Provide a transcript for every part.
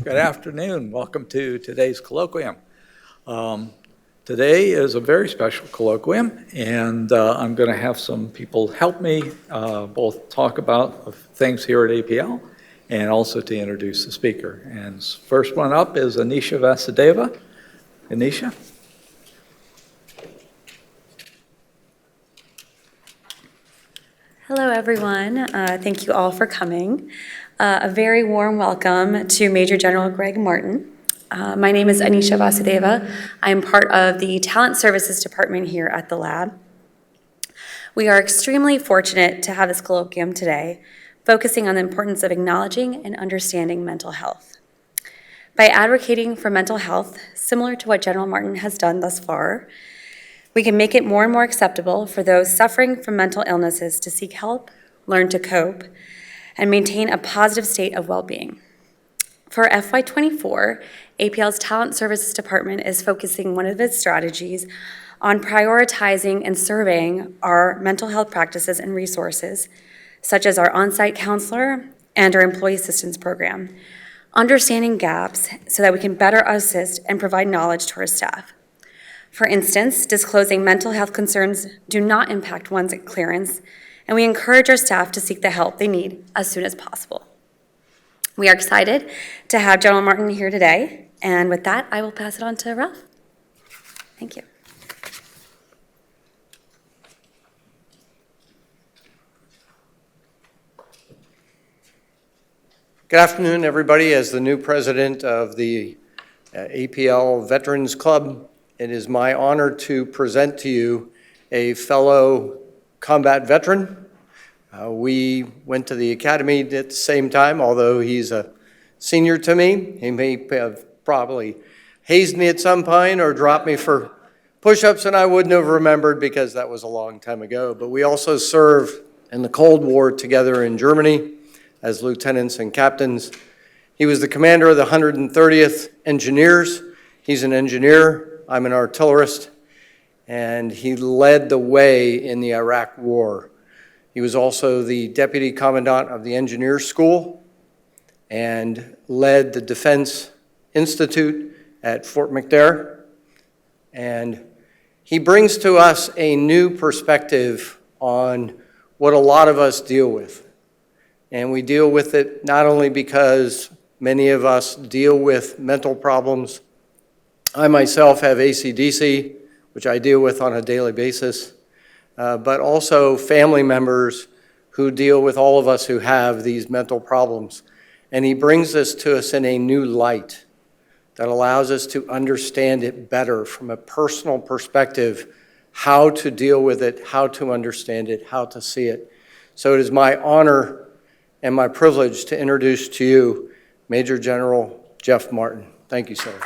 Good afternoon. Welcome to today's colloquium. Today is a very special colloquium, and I'm going to have some people help me both talk about things here at APL and also to introduce the speaker. And first one up is Anisha Vasudeva. Anisha? Hello, everyone. Thank you all for coming. A very warm welcome to Major General Greg Martin. My name is Anisha Vasudeva. I am part of the Talent Services Department here at the lab. We are extremely fortunate to have this colloquium today, focusing on the importance of acknowledging and understanding mental health. By advocating for mental health, similar to what General Martin has done thus far, we can make it more and more acceptable for those suffering from mental illnesses to seek help, learn to cope, and maintain a positive state of well-being. For FY24, APL's Talent Services Department is focusing one of its strategies on prioritizing and surveying our mental health practices and resources, such as our on-site counselor and our employee assistance program, understanding gaps so that we can better assist and provide knowledge to our staff. For instance, disclosing mental health concerns do not impact one's clearance, and we encourage our staff to seek the help they need as soon as possible. We are excited to have General Martin here today, and with that, I will pass it on to Ralph. Thank you. Good afternoon, everybody. As the new president of the APL Veterans Club, it is my honor to present to you a fellow combat veteran. We went to the academy at the same time, although he's a senior to me. He may have probably hazed me at some point or dropped me for push-ups, and I wouldn't have remembered because that was a long time ago. But we also served in the Cold War together in Germany as lieutenants and captains. He was the commander of the 130th Engineers. He's an engineer. I'm an artillerist, and he led the way in the Iraq War. He was also the deputy commandant of the Engineer School and led the Defense Institute at Fort McNair. And he brings to us a new perspective on what a lot of us deal with. And we deal with it not only because many of us deal with mental problems. I myself have ACDC, which I deal with on a daily basis, but also family members who deal with all of us who have these mental problems. And he brings this to us in a new light that allows us to understand it better from a personal perspective, how to deal with it, how to understand it, how to see it. So it is my honor and my privilege to introduce to you Major General Jeff Martin. Thank you, sir.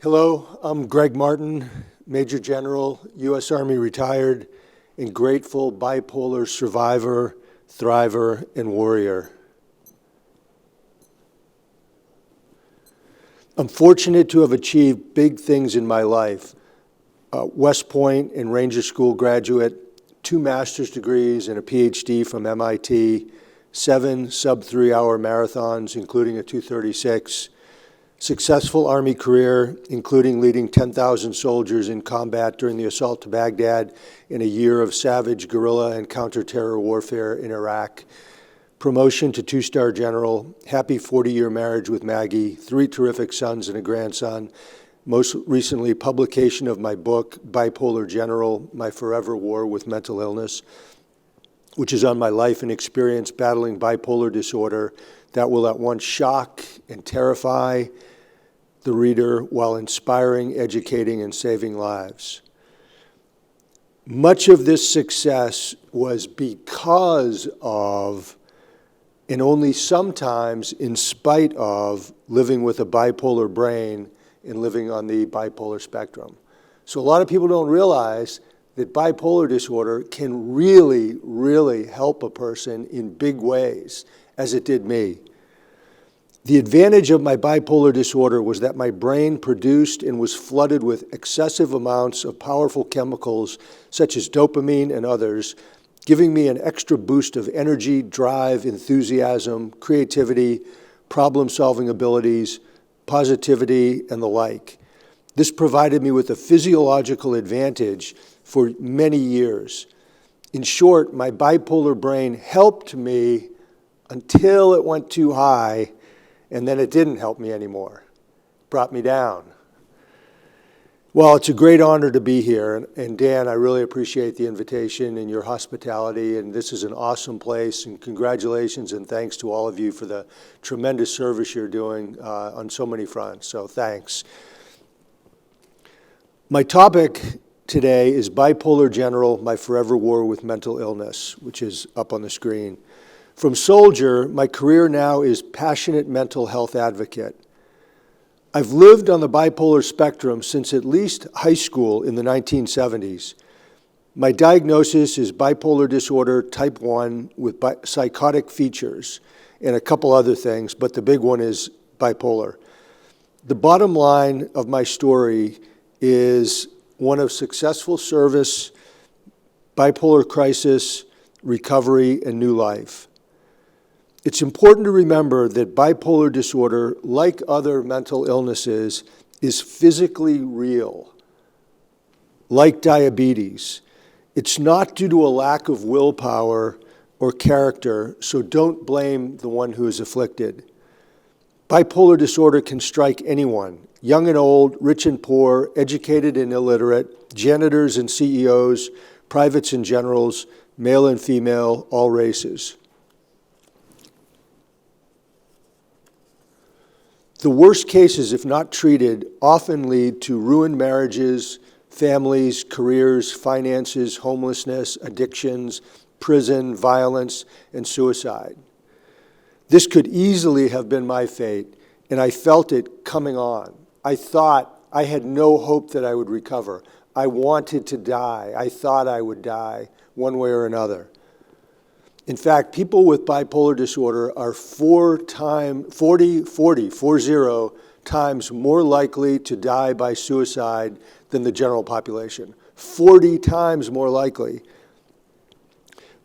Hello, I'm Greg Martin, Major General, U.S. Army retired, and grateful bipolar survivor, thriver, and warrior. I'm fortunate to have achieved big things in my life. West Point and Ranger School graduate, 2 master's degrees and a PhD from MIT, 7 sub-3-hour marathons, including a 236, successful Army career, including leading 10,000 soldiers in combat during the assault to Baghdad in a year of savage guerrilla and counter-terror warfare in Iraq. Promotion to 2-star general, happy 40-year marriage with Maggie, 3 terrific sons and a grandson. Most recently, publication of my book, Bipolar General, My Forever War with Mental Illness, which is on my life and experience battling bipolar disorder that will at once shock and terrify the reader while inspiring, educating, and saving lives. Much of this success was because of, and only sometimes in spite of, living with a bipolar brain and living on the bipolar spectrum. So a lot of people don't realize that bipolar disorder can really, really help a person in big ways, as it did me. The advantage of my bipolar disorder was that my brain produced and was flooded with excessive amounts of powerful chemicals such as dopamine and others, giving me an extra boost of energy, drive, enthusiasm, creativity, problem-solving abilities, positivity, and the like. This provided me with a physiological advantage for many years. In short, my bipolar brain helped me until it went too high, and then it didn't help me anymore. It brought me down. Well, it's a great honor to be here, and Dan, I really appreciate the invitation and your hospitality, and this is an awesome place, and congratulations and thanks to all of you for the tremendous service you're doing on so many fronts, so thanks. My topic today is Bipolar General, My Forever War with Mental Illness, which is up on the screen. From soldier, my career now is passionate mental health advocate. I've lived on the bipolar spectrum since at least high school in the 1970s. My diagnosis is bipolar disorder type 1 with psychotic features and a couple other things, but the big one is bipolar. The bottom line of my story is one of successful service, bipolar crisis, recovery, and new life. It's important to remember that bipolar disorder, like other mental illnesses, is physically real. Like diabetes, it's not due to a lack of willpower or character, so don't blame the one who is afflicted. Bipolar disorder can strike anyone, young and old, rich and poor, educated and illiterate, janitors and CEOs, privates and generals, male and female, all races. The worst cases, if not treated, often lead to ruined marriages, families, careers, finances, homelessness, addictions, prison, violence, and suicide. This could easily have been my fate, and I felt it coming on. I thought I had no hope that I would recover. I wanted to die. I thought I would die one way or another. In fact, people with bipolar disorder are 40 times more likely to die by suicide than the general population. 40 times more likely.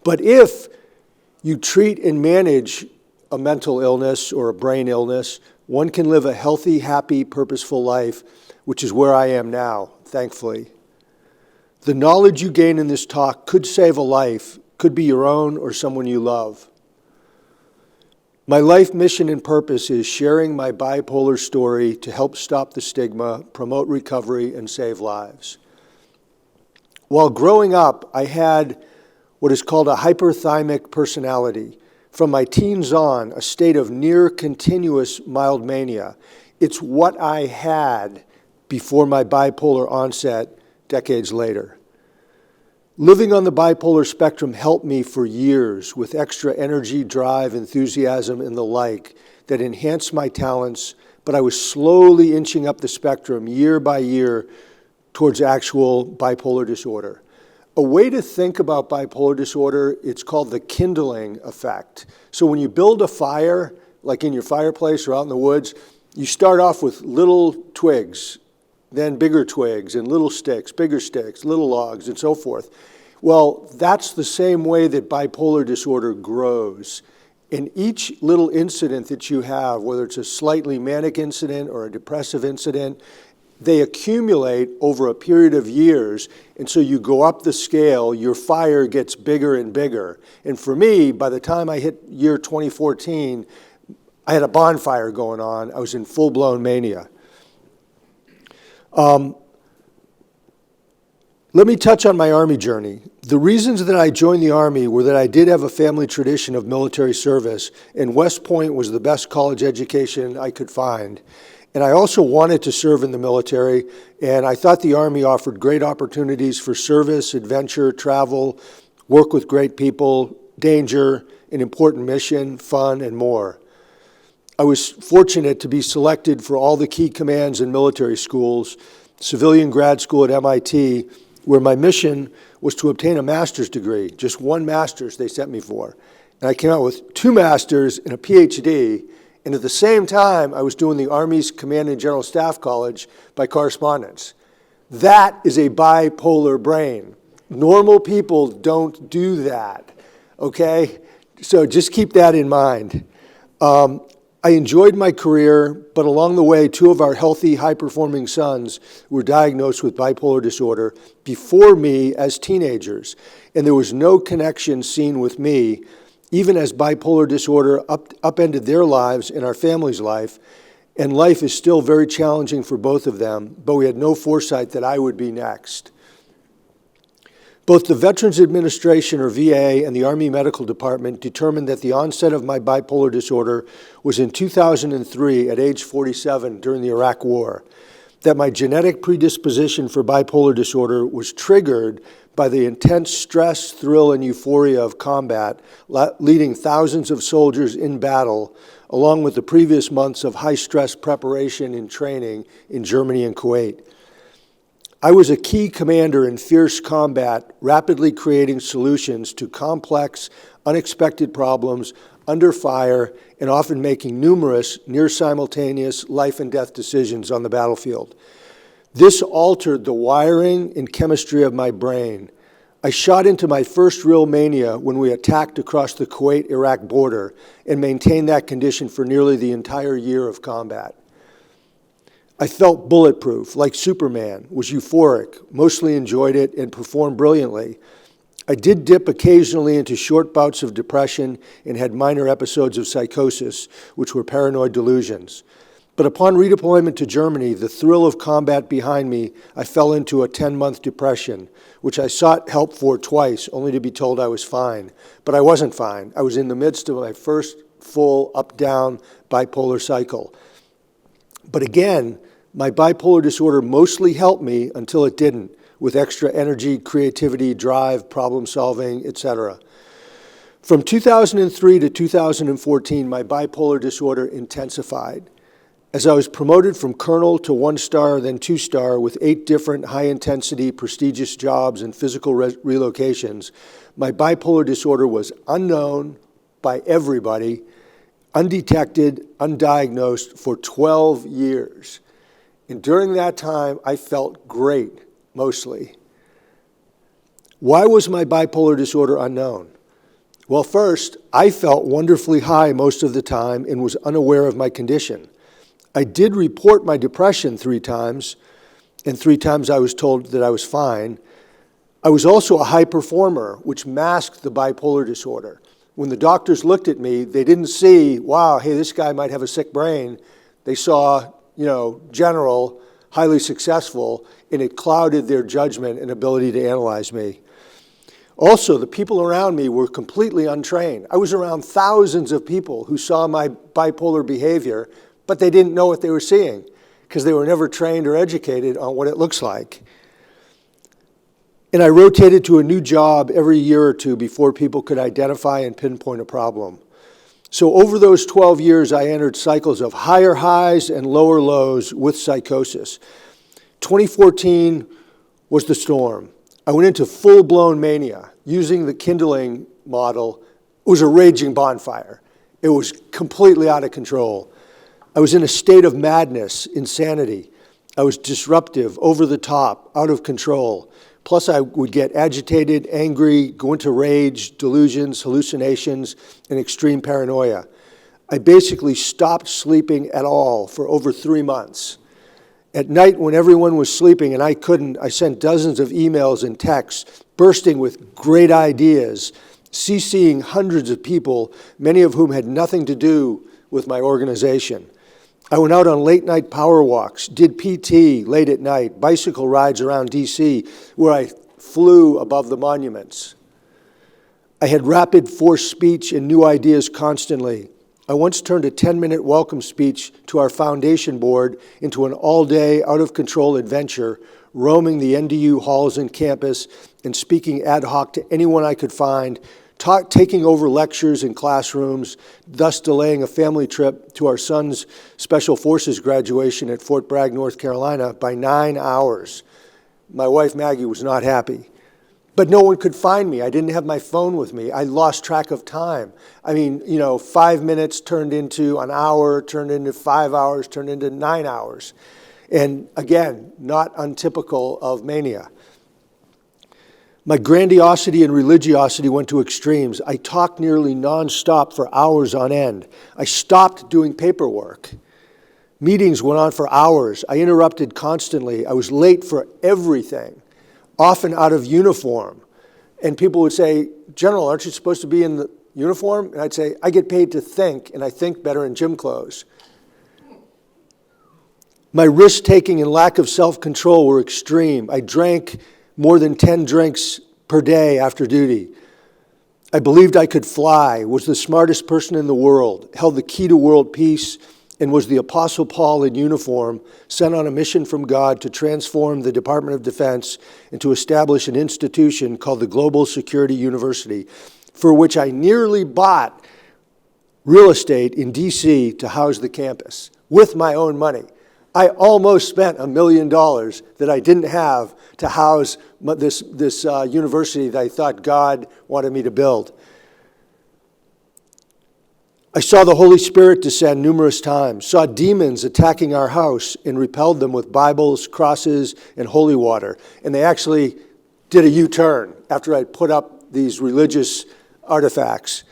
But if you treat and manage a mental illness or a brain illness, one can live a healthy, happy, purposeful life, which is where I am now, thankfully. The knowledge you gain in this talk could save a life, could be your own or someone you love. My life mission and purpose is sharing my bipolar story to help stop the stigma, promote recovery, and save lives. While growing up, I had what is called a hyperthymic personality. From my teens on, a state of near continuous mild mania. It's what I had before my bipolar onset decades later. Living on the bipolar spectrum helped me for years with extra energy, drive, enthusiasm, and the like that enhanced my talents, but I was slowly inching up the spectrum year by year towards actual bipolar disorder. A way to think about bipolar disorder, it's called the kindling effect. So when you build a fire, like in your fireplace or out in the woods, you start off with little twigs, then bigger twigs and little sticks, bigger sticks, little logs, and so forth. Well, that's the same way that bipolar disorder grows. In each little incident that you have, whether it's a slightly manic incident or a depressive incident, they accumulate over a period of years, and so you go up the scale, your fire gets bigger and bigger. And for me, by the time I hit year 2014, I had a bonfire going on. I was in full-blown mania. Let me touch on my Army journey. The reasons that I joined the Army were that I did have a family tradition of military service, and West Point was the best college education I could find. And I also wanted to serve in the military, and I thought the Army offered great opportunities for service, adventure, travel, work with great people, danger, an important mission, fun, and more. I was fortunate to be selected for all the key commands in military schools, civilian grad school at MIT, where my mission was to obtain a master's degree, just one master's they sent me for. And I came out with 2 masters and a PhD, And at the same time, I was doing the Army's Command and General Staff College by correspondence. That is a bipolar brain. Normal people don't do that, okay? So just keep that in mind. I enjoyed my career, but along the way, 2 of our healthy, high-performing sons were diagnosed with bipolar disorder before me as teenagers, and there was no connection seen with me, even as bipolar disorder upended their lives and our family's life, and life is still very challenging for both of them, but we had no foresight that I would be next. Both the Veterans Administration, or VA, and the Army Medical Department determined that the onset of my bipolar disorder was in 2003 at age 47 during the Iraq War, that my genetic predisposition for bipolar disorder was triggered by the intense stress, thrill, and euphoria of combat, leading thousands of soldiers in battle, along with the previous months of high-stress preparation and training in Germany and Kuwait. I was a key commander in fierce combat, rapidly creating solutions to complex, unexpected problems under fire, and often making numerous near-simultaneous life and death decisions on the battlefield. This altered the wiring and chemistry of my brain. I shot into my first real mania when we attacked across the Kuwait-Iraq border and maintained that condition for nearly the entire year of combat. I felt bulletproof, like Superman, was euphoric, mostly enjoyed it, and performed brilliantly. I did dip occasionally into short bouts of depression and had minor episodes of psychosis, which were paranoid delusions. But upon redeployment to Germany, the thrill of combat behind me, I fell into a 10-month depression, which I sought help for twice, only to be told I was fine. But I wasn't fine. I was in the midst of my first full up-down bipolar cycle. But again, my bipolar disorder mostly helped me until it didn't, with extra energy, creativity, drive, problem solving, etc. From 2003 to 2014, my bipolar disorder intensified. As I was promoted from colonel to 1-star, then 2-star, with 8 different high-intensity, prestigious jobs and physical relocations, my bipolar disorder was unknown by everybody, undetected, undiagnosed for 12 years. And during that time, I felt great, mostly. Why was my bipolar disorder unknown? Well, first, I felt wonderfully high most of the time and was unaware of my condition. I did report my depression 3 times, and 3 times I was told that I was fine. I was also a high performer, which masked the bipolar disorder. When the doctors looked at me, they didn't see, wow, hey, this guy might have a sick brain. They saw, general, highly successful, and it clouded their judgment and ability to analyze me. Also, the people around me were completely untrained. I was around thousands of people who saw my bipolar behavior, but they didn't know what they were seeing because they were never trained or educated on what it looks like. And I rotated to a new job every year or 2 before people could identify and pinpoint a problem. So over those 12 years, I entered cycles of higher highs and lower lows with psychosis. 2014 was the storm. I went into full-blown mania. Using the kindling model, it was a raging bonfire. It was completely out of control. I was in a state of madness, insanity. I was disruptive, over the top, out of control. Plus, I would get agitated, angry, go into rage, delusions, hallucinations, and extreme paranoia. I basically stopped sleeping at all for over 3 months. At night, when everyone was sleeping and I couldn't, I sent dozens of emails and texts, bursting with great ideas, CCing hundreds of people, many of whom had nothing to do with my organization. I went out on late-night power walks, did PT late at night, bicycle rides around D.C., where I flew above the monuments. I had rapid force speech and new ideas constantly. I once turned a 10-minute welcome speech to our foundation board into an all-day, out-of-control adventure, roaming the NDU halls and campus and speaking ad hoc to anyone I could find, taking over lectures in classrooms, thus delaying a family trip to our son's Special Forces graduation at Fort Bragg, North Carolina, by 9 hours. My wife, Maggie, was not happy. But no one could find me. I didn't have my phone with me. I lost track of time. I mean, 5 minutes turned into an hour, turned into 5 hours, turned into 9 hours. And again, not untypical of mania. My grandiosity and religiosity went to extremes. I talked nearly nonstop for hours on end. I stopped doing paperwork. Meetings went on for hours. I interrupted constantly. I was late for everything, often out of uniform. And people would say, General, aren't you supposed to be in the uniform? And I'd say, I get paid to think, and I think better in gym clothes. My risk-taking and lack of self-control were extreme. I drank more than 10 drinks per day after duty. I believed I could fly, was the smartest person in the world, held the key to world peace, and was the Apostle Paul in uniform, sent on a mission from God to transform the Department of Defense and to establish an institution called the Global Security University, for which I nearly bought real estate in D.C. to house the campus with my own money. I almost spent $1 million that I didn't have to house this university that I thought God wanted me to build. I saw the Holy Spirit descend numerous times, saw demons attacking our house and repelled them with Bibles, crosses, and holy water. And they actually did a U-turn after I put up these religious artifacts.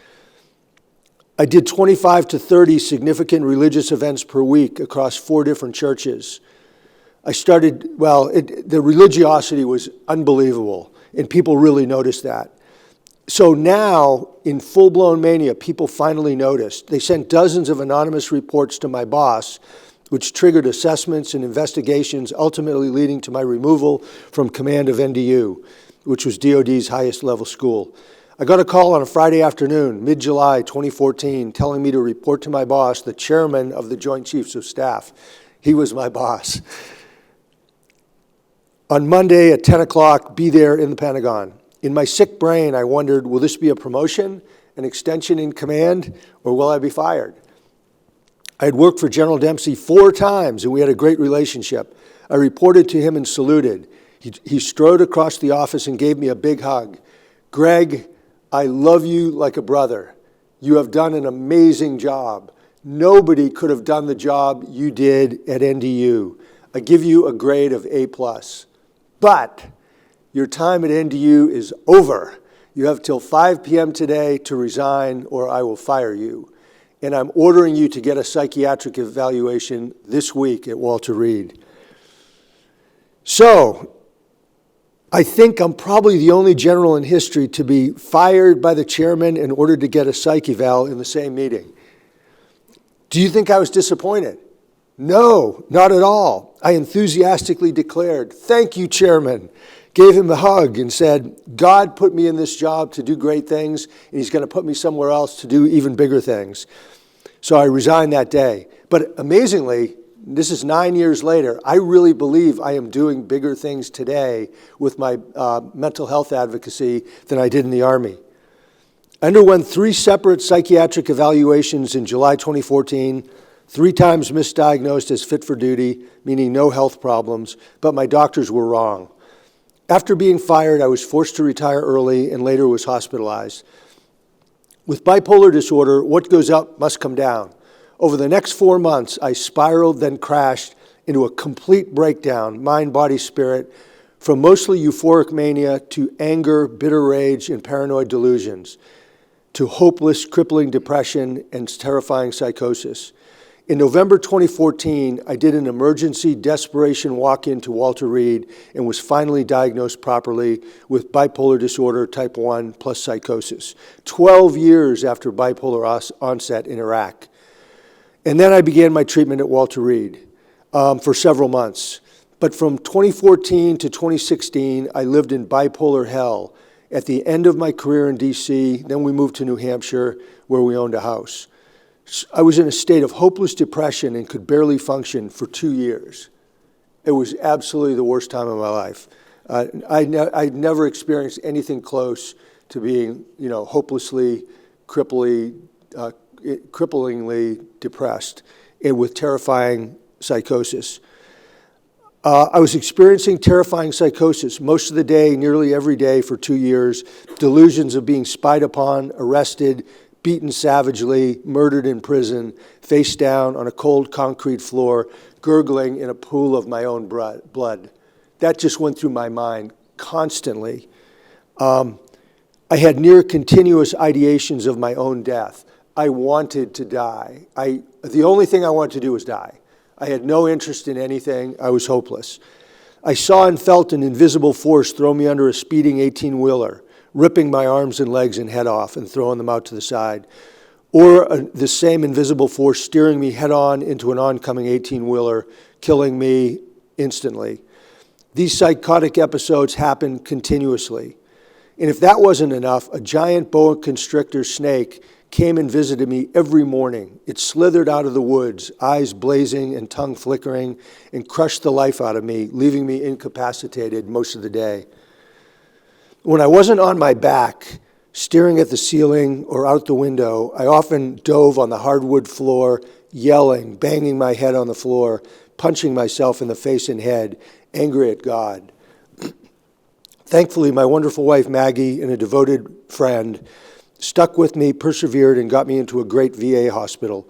I did 25 to 30 significant religious events per week across 4 different churches. The religiosity was unbelievable, and people really noticed that. So now, in full-blown mania, people finally noticed. They sent dozens of anonymous reports to my boss, which triggered assessments and investigations, ultimately leading to my removal from command of NDU, which was DOD's highest level school. I got a call on a Friday afternoon, mid-July 2014, telling me to report to my boss, the chairman of the Joint Chiefs of Staff. He was my boss. On Monday at 10 o'clock, be there in the Pentagon. In my sick brain, I wondered, will this be a promotion, an extension in command, or will I be fired? I had worked for General Dempsey 4 times, and we had a great relationship. I reported to him and saluted. He strode across the office and gave me a big hug. Greg, I love you like a brother. You have done an amazing job. Nobody could have done the job you did at NDU. I give you a grade of A+. But your time at NDU is over. You have till 5 p.m. today to resign or I will fire you. And I'm ordering you to get a psychiatric evaluation this week at Walter Reed. So, I think I'm probably the only general in history to be fired by the chairman in order to get a psych eval in the same meeting. Do you think I was disappointed? No, not at all. I enthusiastically declared, thank you, chairman. Gave him a hug and said, God put me in this job to do great things, and he's going to put me somewhere else to do even bigger things. So I resigned that day. But amazingly, this is 9 years later, I really believe I am doing bigger things today with my mental health advocacy than I did in the Army. I underwent 3 separate psychiatric evaluations in July 2014, 3 times misdiagnosed as fit for duty, meaning no health problems, but my doctors were wrong. After being fired, I was forced to retire early and later was hospitalized. With bipolar disorder, what goes up must come down. Over the next 4 months, I spiraled, then crashed into a complete breakdown, mind, body, spirit, from mostly euphoric mania to anger, bitter rage, and paranoid delusions, to hopeless, crippling depression and terrifying psychosis. In November 2014, I did an emergency desperation walk-in to Walter Reed and was finally diagnosed properly with bipolar disorder type 1 plus psychosis, 12 years after bipolar onset in Iraq. And then I began my treatment at Walter Reed for several months. But from 2014 to 2016, I lived in bipolar hell. At the end of my career in D.C., then we moved to New Hampshire, where we owned a house. I was in a state of hopeless depression and could barely function for 2 years. It was absolutely the worst time of my life. I'd never experienced anything close to being, hopelessly, cripplingly depressed and with terrifying psychosis. I was experiencing terrifying psychosis most of the day, nearly every day for 2 years, delusions of being spied upon, arrested, beaten savagely, murdered in prison, face down on a cold concrete floor, gurgling in a pool of my own blood. That just went through my mind constantly. I had near continuous ideations of my own death. I wanted to die. The only thing I wanted to do was die. I had no interest in anything. I was hopeless. I saw and felt an invisible force throw me under a speeding 18-wheeler, ripping my arms and legs and head off and throwing them out to the side. Or the same invisible force steering me head-on into an oncoming 18-wheeler, killing me instantly. These psychotic episodes happened continuously. And if that wasn't enough, a giant boa constrictor snake came and visited me every morning. It slithered out of the woods, eyes blazing and tongue flickering, and crushed the life out of me, leaving me incapacitated most of the day. When I wasn't on my back, staring at the ceiling or out the window, I often dove on the hardwood floor, yelling, banging my head on the floor, punching myself in the face and head, angry at God. Thankfully, my wonderful wife, Maggie, and a devoted friend stuck with me, persevered, and got me into a great VA hospital.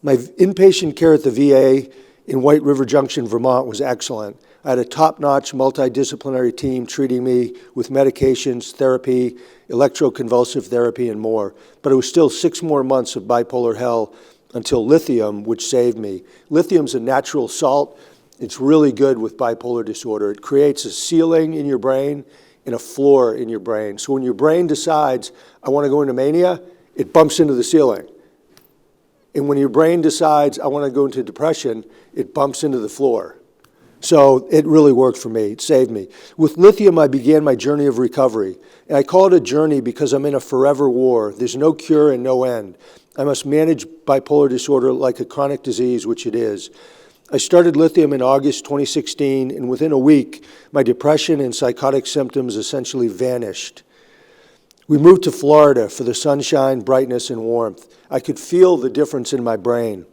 My inpatient care at the VA in White River Junction, Vermont was excellent. I had a top-notch multidisciplinary team treating me with medications, therapy, electroconvulsive therapy, and more. But it was still 6 more months of bipolar hell until lithium, which saved me. Lithium's a natural salt. It's really good with bipolar disorder. It creates a ceiling in your brain and a floor in your brain. So when your brain decides, I want to go into mania, it bumps into the ceiling. And when your brain decides, I want to go into depression, it bumps into the floor. So it really worked for me. It saved me. With lithium, I began my journey of recovery. And I call it a journey because I'm in a forever war. There's no cure and no end. I must manage bipolar disorder like a chronic disease, which it is. I started lithium in August 2016, and within a week, my depression and psychotic symptoms essentially vanished. We moved to Florida for the sunshine, brightness, and warmth. I could feel the difference in my brain.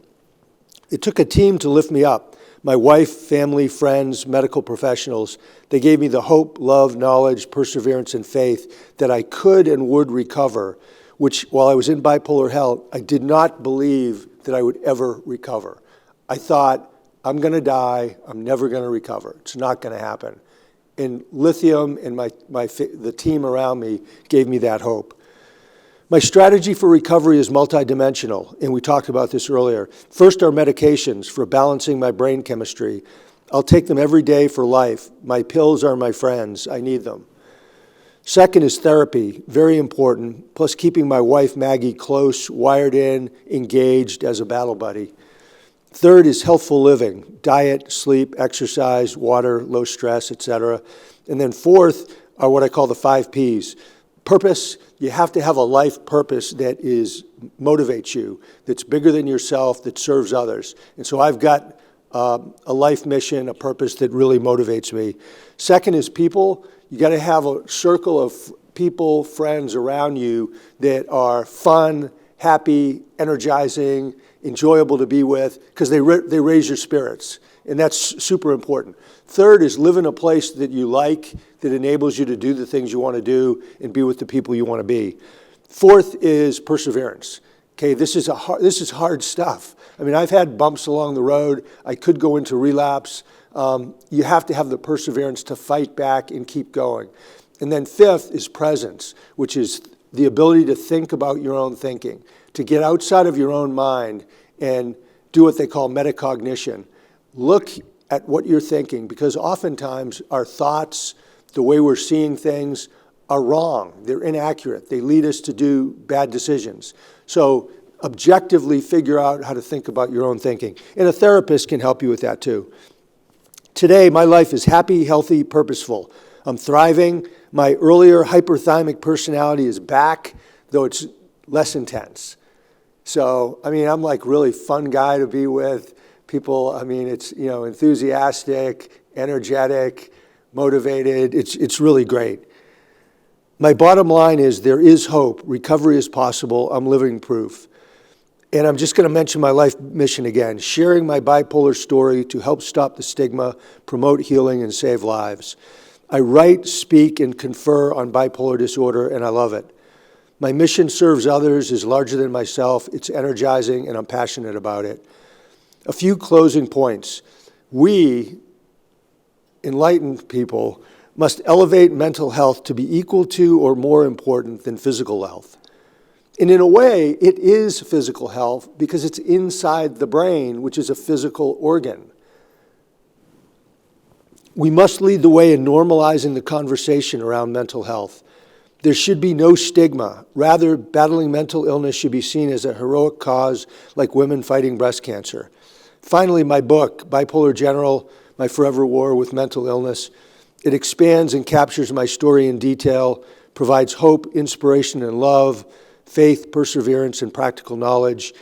It took a team to lift me up. My wife, family, friends, medical professionals, they gave me the hope, love, knowledge, perseverance, and faith that I could and would recover, which, while I was in bipolar hell, I did not believe that I would ever recover. I thought, I'm going to die. I'm never going to recover. It's not going to happen. And lithium and the team around me gave me that hope. My strategy for recovery is multidimensional, and we talked about this earlier. First are medications for balancing my brain chemistry. I'll take them every day for life. My pills are my friends. I need them. Second is therapy, very important, plus keeping my wife, Maggie, close, wired in, engaged as a battle buddy. Third is healthful living, diet, sleep, exercise, water, low stress, etc. And then fourth are what I call the 5 Ps. Purpose, you have to have a life purpose that motivates you, that's bigger than yourself, that serves others. And so I've got a life mission, a purpose that really motivates me. Second is people. You got to have a circle of people, friends around you that are fun, happy, energizing, enjoyable to be with, because they raise your spirits, and that's super important. Third is live in a place that you like, that enables you to do the things you want to do and be with the people you want to be. Fourth is perseverance. Okay, this is hard stuff. I mean, I've had bumps along the road. I could go into relapse. You have to have the perseverance to fight back and keep going. And then fifth is presence, which is the ability to think about your own thinking, to get outside of your own mind and do what they call metacognition. Look at what you're thinking, because oftentimes our thoughts, the way we're seeing things, are wrong. They're inaccurate. They lead us to do bad decisions. So objectively figure out how to think about your own thinking. And a therapist can help you with that too. Today, my life is happy, healthy, purposeful. I'm thriving. My earlier hyperthymic personality is back, though it's less intense. So, I mean, I'm like really fun guy to be with. People, I mean, it's, enthusiastic, energetic, motivated. It's really great. My bottom line is there is hope. Recovery is possible. I'm living proof. And I'm just going to mention my life mission again, sharing my bipolar story to help stop the stigma, promote healing, and save lives. I write, speak, and confer on bipolar disorder, and I love it. My mission serves others, is larger than myself, it's energizing, and I'm passionate about it. A few closing points. We, enlightened people, must elevate mental health to be equal to or more important than physical health. And in a way, it is physical health because it's inside the brain, which is a physical organ. We must lead the way in normalizing the conversation around mental health. There should be no stigma. Rather, battling mental illness should be seen as a heroic cause like women fighting breast cancer. Finally, my book, Bipolar General, My Forever War with Mental Illness, it expands and captures my story in detail, provides hope, inspiration, and love, faith, perseverance, and practical knowledge.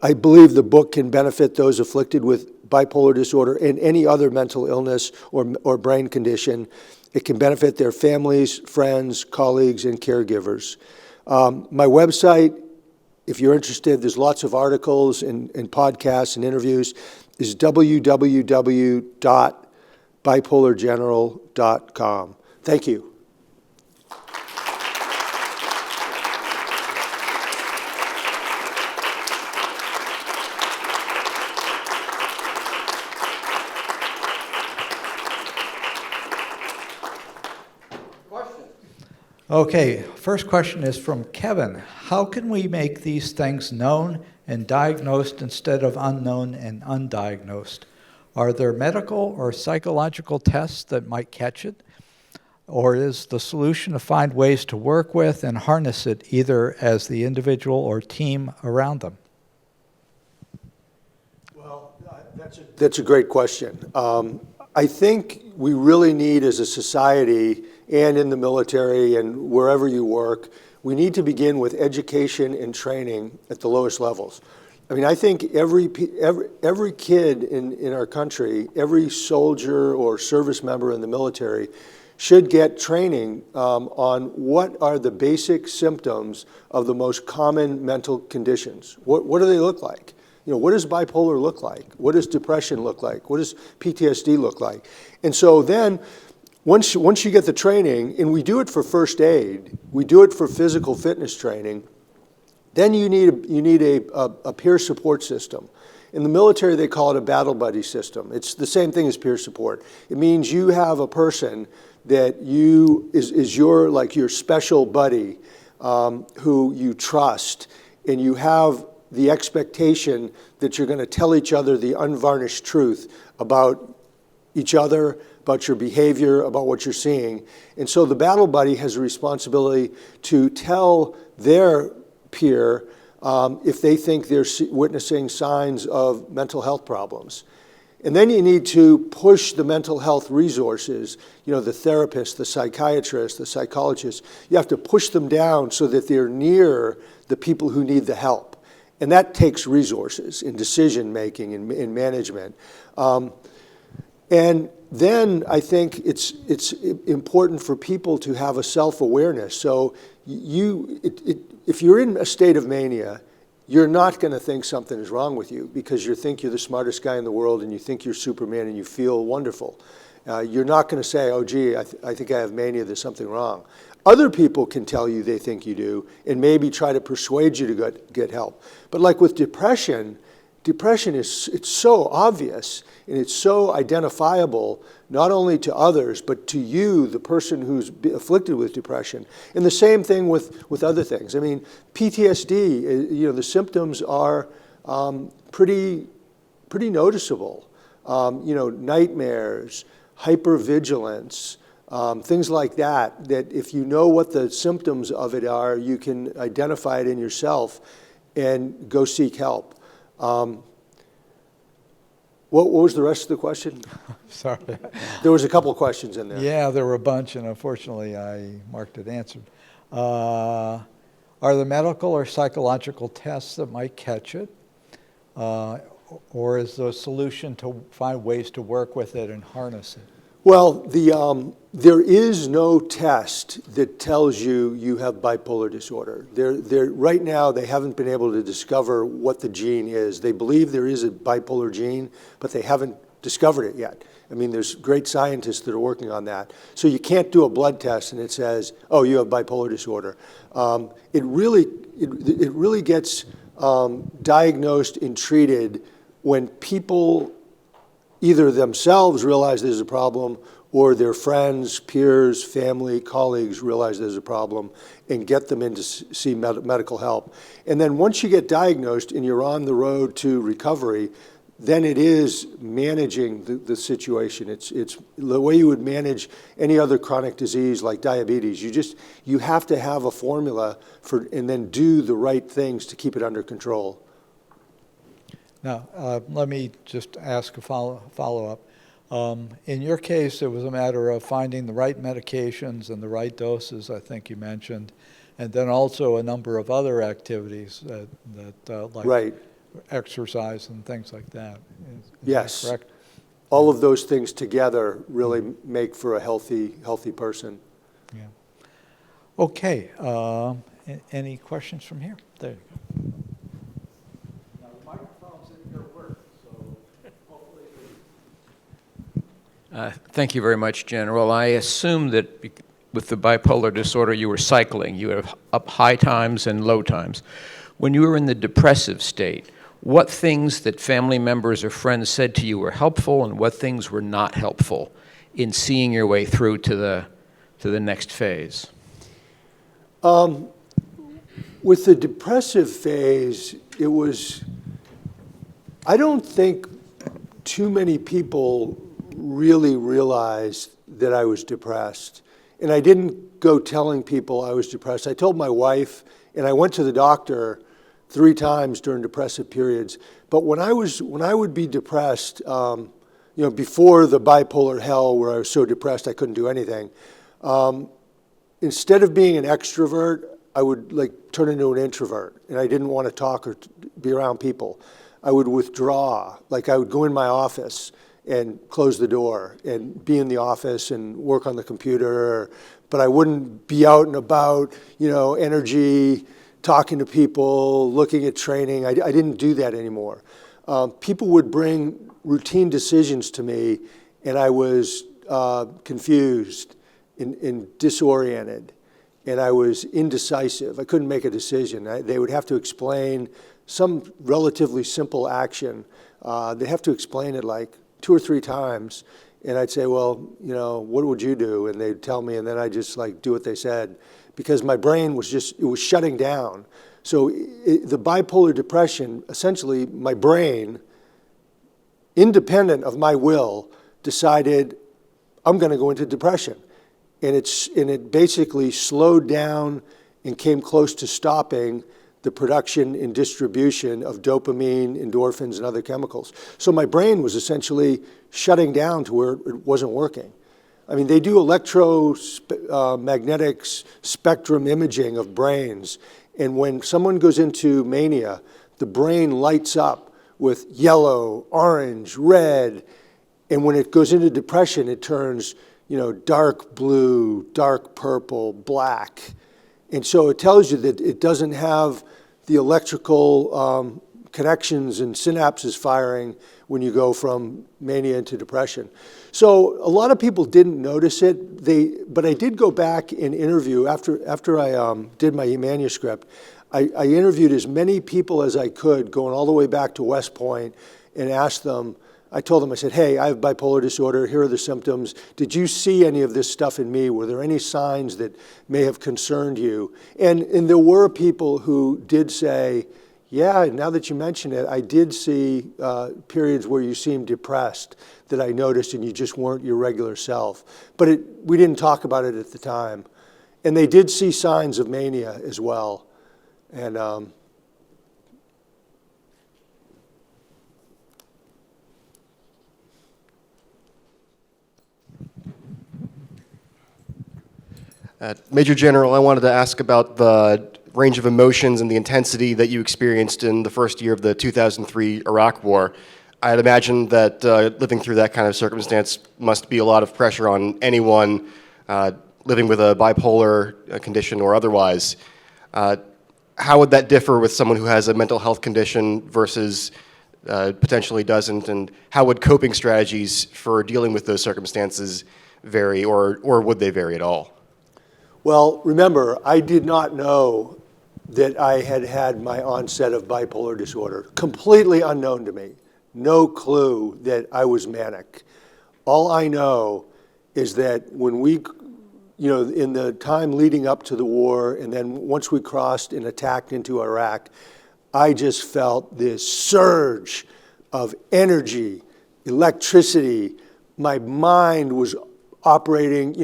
I believe the book can benefit those afflicted with bipolar disorder and any other mental illness or brain condition. It can benefit their families, friends, colleagues, and caregivers. My website, if you're interested, there's lots of articles and podcasts and interviews, is www.bipolargeneral.com. Thank you. Okay, first question is from Kevin. How can we make these things known and diagnosed instead of unknown and undiagnosed? Are there medical or psychological tests that might catch it? Or is the solution to find ways to work with and harness it either as the individual or team around them? Well, that's a great question. I think we really need, as a society and in the military and wherever you work, we need to begin with education and training at the lowest levels. I mean, I think every kid in our country, every soldier or service member in the military should get training on what are the basic symptoms of the most common mental conditions. What do they look like? You know, what does bipolar look like? What does depression look like? What does PTSD look like? And so then, once you get the training, and we do it for first aid, we do it for physical fitness training, then you need a peer support system. In the military, they call it a battle buddy system. It's the same thing as peer support. It means you have a person that is your special buddy who you trust, and you have the expectation that you're going to tell each other the unvarnished truth about each other, about your behavior, about what you're seeing. And so the battle buddy has a responsibility to tell their peer if they think they're witnessing signs of mental health problems. And then you need to push the mental health resources, you know, the therapists, the psychiatrists, the psychologists. You have to push them down so that they're near the people who need the help. And that takes resources in decision-making and in management. And then I think it's important for people to have a self-awareness. So if you're in a state of mania, you're not going to think something is wrong with you because you think you're the smartest guy in the world and you think you're Superman and you feel wonderful. You're not going to say, oh, gee, I think I have mania, there's something wrong. Other people can tell you they think you do and maybe try to persuade you to get help. But like with depression it's so obvious and it's so identifiable, not only to others, but to you, the person who's afflicted with depression. And the same thing with other things. I mean, PTSD, you know, the symptoms are pretty noticeable. You know, nightmares, hypervigilance, things like that if you know what the symptoms of it are, you can identify it in yourself and go seek help. What was the rest of the question? Sorry. There was a couple of questions in there. Yeah, there were a bunch, and unfortunately I marked it answered. Are there medical or psychological tests that might catch it? Or is the solution to find ways to work with it and harness it? Well, there is no test that tells you you have bipolar disorder. Right now, they haven't been able to discover what the gene is. They believe there is a bipolar gene, but they haven't discovered it yet. I mean, there's great scientists that are working on that. So you can't do a blood test and it says, oh, you have bipolar disorder. It really gets diagnosed and treated when people either themselves realize there's a problem or their friends, peers, family, colleagues realize there's a problem and get them in to see medical help. And then once you get diagnosed and you're on the road to recovery, then it is managing the situation. It's the way you would manage any other chronic disease like diabetes. You have to have a formula and then do the right things to keep it under control. Now, let me just ask a follow-up. In your case, it was a matter of finding the right medications and the right doses, I think you mentioned, and then also a number of other activities like Right. exercise and things like that. Is Yes. that correct? All of those things together really make for a healthy person. Yeah. Okay. Any questions from here? There you go. Now, the microphone's in your work, so hopefully. Thank you very much, General. I assume that with the bipolar disorder, you were cycling. You have up high times and low times. When you were in the depressive state, what things that family members or friends said to you were helpful and what things were not helpful in seeing your way through to the next phase? With the depressive phase, I don't think too many people really realized that I was depressed. And I didn't go telling people I was depressed. I told my wife, and I went to the doctor 3 times during depressive periods. But when I would be depressed, before the bipolar hell where I was so depressed I couldn't do anything, instead of being an extrovert, I would turn into an introvert, and I didn't want to talk or be around people. I would withdraw. I would go in my office and close the door and be in the office and work on the computer, but I wouldn't be out and about, energy, talking to people, looking at training. I didn't do that anymore. People would bring routine decisions to me, and I was confused and disoriented, and I was indecisive. I couldn't make a decision. They would have to explain some relatively simple action. They'd have to explain it 2 or 3 times, and I'd say, well, what would you do? And they'd tell me, and then I'd just do what they said, because my brain was shutting down. So the bipolar depression, essentially my brain, independent of my will, decided I'm going to go into depression. And it basically slowed down and came close to stopping the production and distribution of dopamine, endorphins, and other chemicals. So my brain was essentially shutting down to where it wasn't working. I mean, they do electromagnetic spectrum imaging of brains, and when someone goes into mania, the brain lights up with yellow, orange, red, and when it goes into depression, it turns, dark blue, dark purple, black. And so it tells you that it doesn't have the electrical connections and synapses firing when you go from mania into depression. So a lot of people didn't notice it. But I did go back and interview, after I did my manuscript, I interviewed as many people as I could, going all the way back to West Point, and asked them, I told them, I said, hey, I have bipolar disorder. Here are the symptoms. Did you see any of this stuff in me? Were there any signs that may have concerned you? And there were people who did say, yeah, now that you mention it, I did see periods where you seemed depressed that I noticed and you just weren't your regular self. But we didn't talk about it at the time. And they did see signs of mania as well. And Major General, I wanted to ask about the range of emotions and the intensity that you experienced in the first year of the 2003 Iraq War. I'd imagine that living through that kind of circumstance must be a lot of pressure on anyone living with a bipolar condition or otherwise. How would that differ with someone who has a mental health condition versus potentially doesn't, and how would coping strategies for dealing with those circumstances vary, or would they vary at all? Well, remember, I did not know that I had had my onset of bipolar disorder. Completely unknown to me. No clue that I was manic. All I know is that when we, in the time leading up to the war, and then once we crossed and attacked into Iraq, I just felt this surge of energy, electricity. My mind was operating,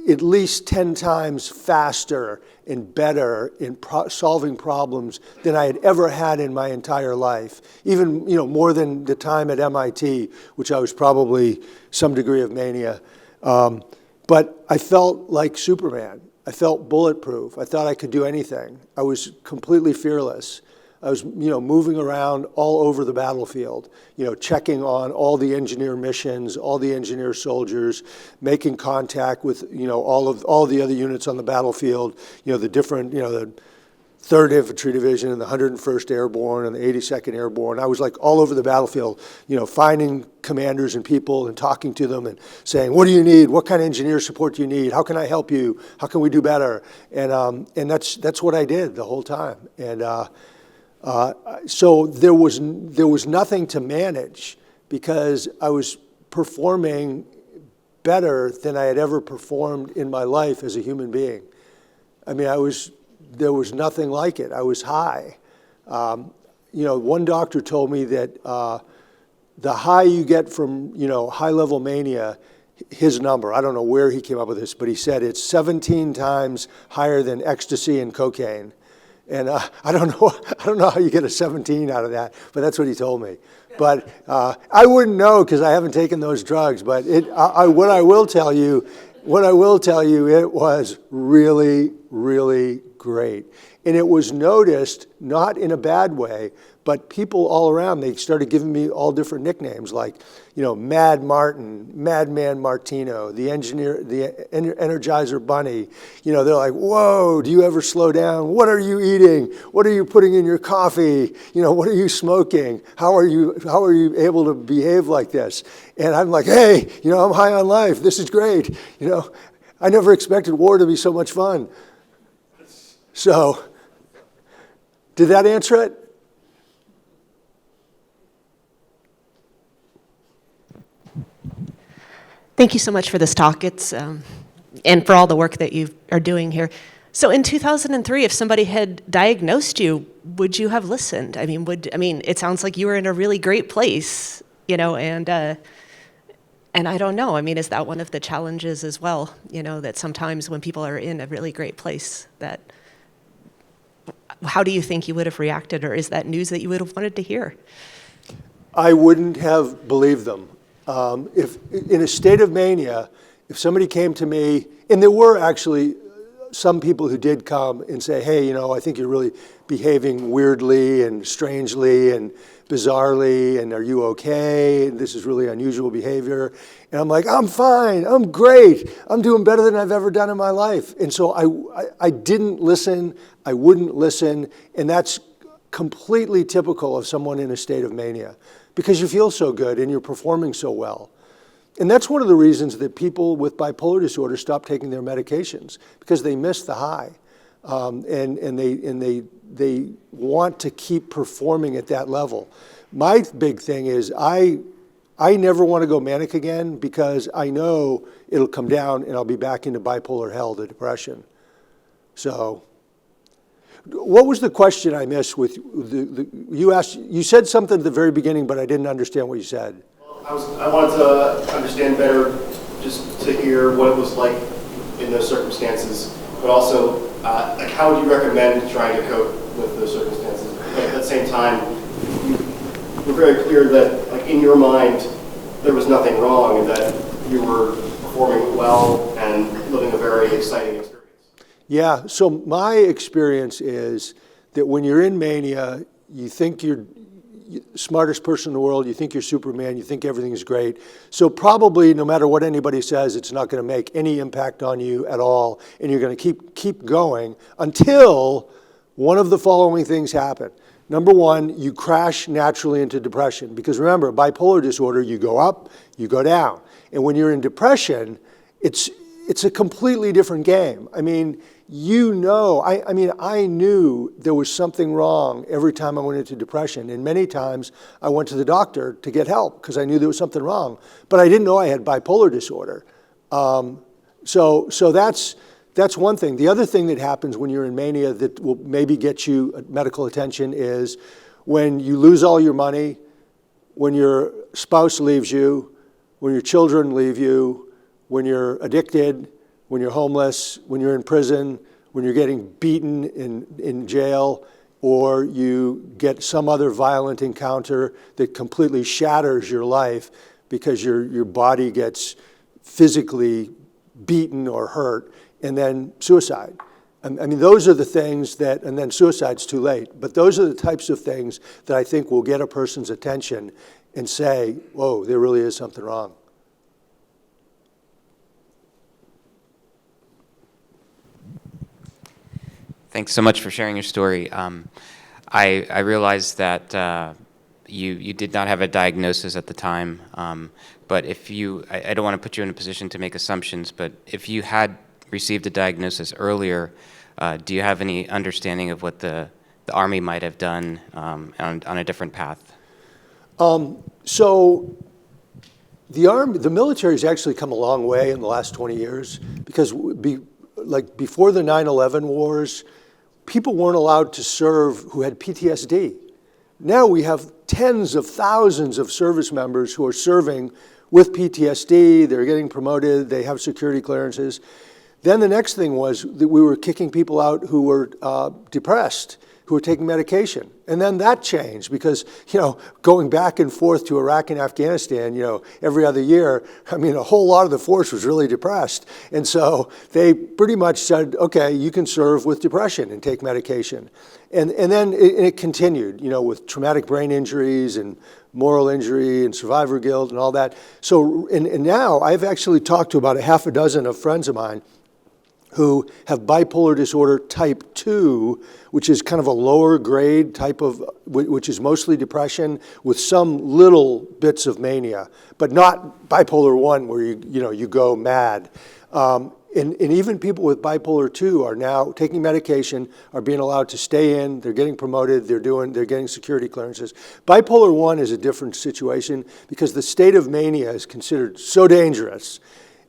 at least 10 times faster and better in solving problems than I had ever had in my entire life. Even, more than the time at MIT, which I was probably some degree of mania. But I felt like Superman. I felt bulletproof. I thought I could do anything. I was completely fearless. I was, moving around all over the battlefield, checking on all the engineer missions, all the engineer soldiers, making contact with, all the other units on the battlefield, the different, the 3rd Infantry Division and the 101st Airborne and the 82nd Airborne. I was like all over the battlefield, finding commanders and people and talking to them and saying, what do you need? What kind of engineer support do you need? How can I help you? How can we do better? And that's what I did the whole time. And so there was nothing to manage because I was performing better than I had ever performed in my life as a human being. I mean, there was nothing like it. I was high. One doctor told me that the high you get from, high-level mania, his number, I don't know where he came up with this, but he said it's 17 times higher than ecstasy and cocaine. And I don't know how you get a 17 out of that, but that's what he told me. But I wouldn't know because I haven't taken those drugs. But what I will tell you, it was really, really great. And it was noticed, not in a bad way, but people all around, they started giving me all different nicknames like, Mad Martin, Madman Martino, the engineer, the Energizer Bunny. They're like, whoa, do you ever slow down? What are you eating? What are you putting in your coffee? What are you smoking? How are you able to behave like this? And I'm like, hey, I'm high on life. This is great. I never expected war to be so much fun. So, did that answer it? Thank you so much for this talk. It's and for all the work that you are doing here. So in 2003, if somebody had diagnosed you, would you have listened? I mean, it sounds like you were in a really great place, and I don't know. I mean, is that one of the challenges as well? That sometimes when people are in a really great place, that how do you think you would have reacted, or is that news that you would have wanted to hear? I wouldn't have believed them. If in a state of mania, if somebody came to me, and there were actually some people who did come and say, hey, I think you're really behaving weirdly and strangely and bizarrely, and are you okay? This is really unusual behavior. And I'm like, I'm fine, I'm great, I'm doing better than I've ever done in my life. And so I didn't listen, I wouldn't listen, and that's completely typical of someone in a state of mania because you feel so good and you're performing so well. And that's one of the reasons that people with bipolar disorder stop taking their medications because they miss the high. And they want to keep performing at that level. My big thing is I never want to go manic again because I know it'll come down and I'll be back into bipolar hell, the depression. So what was the question I missed with you said something at the very beginning, but I didn't understand what you said. I wanted to understand better, just to hear what it was like in those circumstances, but also, how would you recommend trying to cope with those circumstances? But at the same time, you were very clear that, like, in your mind, there was nothing wrong and that you were performing well and living a very exciting experience. Yeah, so my experience is that when you're in mania, you think smartest person in the world, you think you're Superman, you think everything's great. So probably no matter what anybody says, it's not going to make any impact on you at all, and you're going to keep going until one of the following things happen. Number one, you crash naturally into depression, because remember, bipolar disorder, you go up, you go down. And when you're in depression, it's a completely different game. I mean, I knew there was something wrong every time I went into depression. And many times I went to the doctor to get help because I knew there was something wrong. But I didn't know I had bipolar disorder. So that's one thing. The other thing that happens when you're in mania that will maybe get you medical attention is when you lose all your money, when your spouse leaves you, when your children leave you, when you're addicted, when you're homeless, when you're in prison, when you're getting beaten in jail, or you get some other violent encounter that completely shatters your life because your body gets physically beaten or hurt, and then suicide. I mean, those are the things that, and then suicide's too late, but those are the types of things that I think will get a person's attention and say, whoa, there really is something wrong. Thanks so much for sharing your story. I realized that you did not have a diagnosis at the time, but if you, I don't want to put you in a position to make assumptions, but if you had received a diagnosis earlier, do you have any understanding of what the Army might have done on a different path? So the military has actually come a long way in the last 20 years because before the 9/11 wars, people weren't allowed to serve who had PTSD. Now we have tens of thousands of service members who are serving with PTSD. They're getting promoted. They have security clearances. Then the next thing was that we were kicking people out who were depressed, who were taking medication. And then that changed because, going back and forth to Iraq and Afghanistan, every other year, I mean, a whole lot of the force was really depressed. And so they pretty much said, okay, you can serve with depression and take medication. And then it continued, with traumatic brain injuries and moral injury and survivor guilt and all that. So, and now I've actually talked to about a half a dozen of friends of mine who have bipolar disorder type 2, which is kind of a lower grade type of, which is mostly depression with some little bits of mania, but not bipolar 1 where you go mad. And even people with bipolar 2 are now taking medication, are being allowed to stay in, they're getting promoted, they're getting security clearances. Bipolar 1 is a different situation because the state of mania is considered so dangerous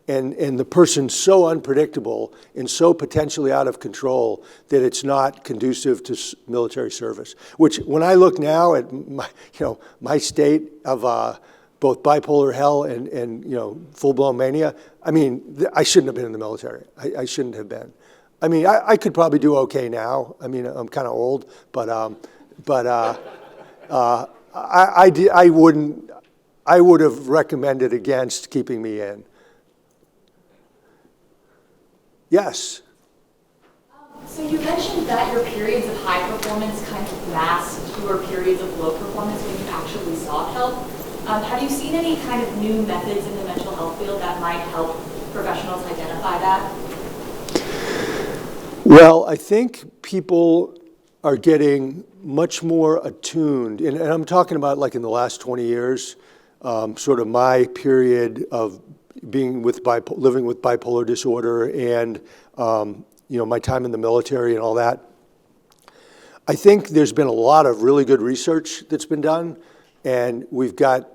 and the person's so unpredictable and so potentially out of control that it's not conducive to military service. Which, when I look now at my state of both bipolar hell and full-blown mania, I mean, I shouldn't have been in the military. I shouldn't have been. I mean, I could probably do okay now. I mean, I'm kind of old, but I would have recommended against keeping me in. Yes. So you mentioned that your periods of high performance kind of masked your periods of low performance when you actually sought help. Have you seen any kind of new methods in the mental health field that might help professionals identify that? Well, I think people are getting much more attuned, and I'm talking about like in the last 20 years, sort of my period of being living with bipolar disorder and my time in the military and all that. I think there's been a lot of really good research that's been done, and we've got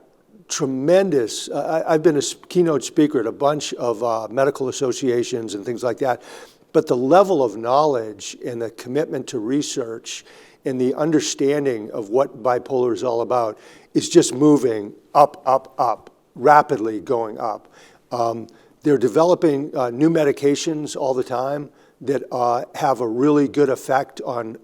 tremendous, I've been a keynote speaker at a bunch of medical associations and things like that, but the level of knowledge and the commitment to research and the understanding of what bipolar is all about is just moving up, rapidly going up. They're developing new medications all the time that have a really good effect on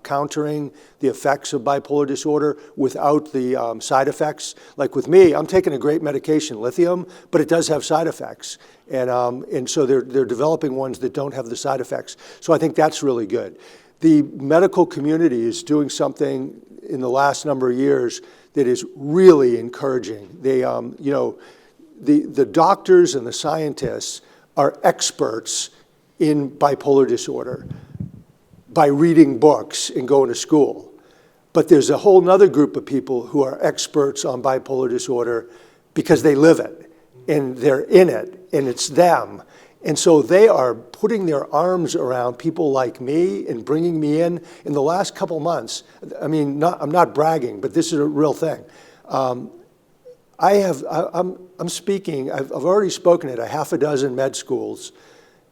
countering the effects of bipolar disorder without the side effects. Like with me, I'm taking a great medication, lithium, but it does have side effects. And so they're developing ones that don't have the side effects. So I think that's really good. the medical community is doing something in the last number of years that is really encouraging. They, the doctors and the scientists are experts in bipolar disorder by reading books and going to school. But there's a whole nother group of people who are experts on bipolar disorder because they live it and they're in it and it's them. And so they are putting their arms around people like me and bringing me in the last couple months. I mean, I'm not bragging, but this is a real thing. I'm speaking, I've already spoken at a half a dozen med schools,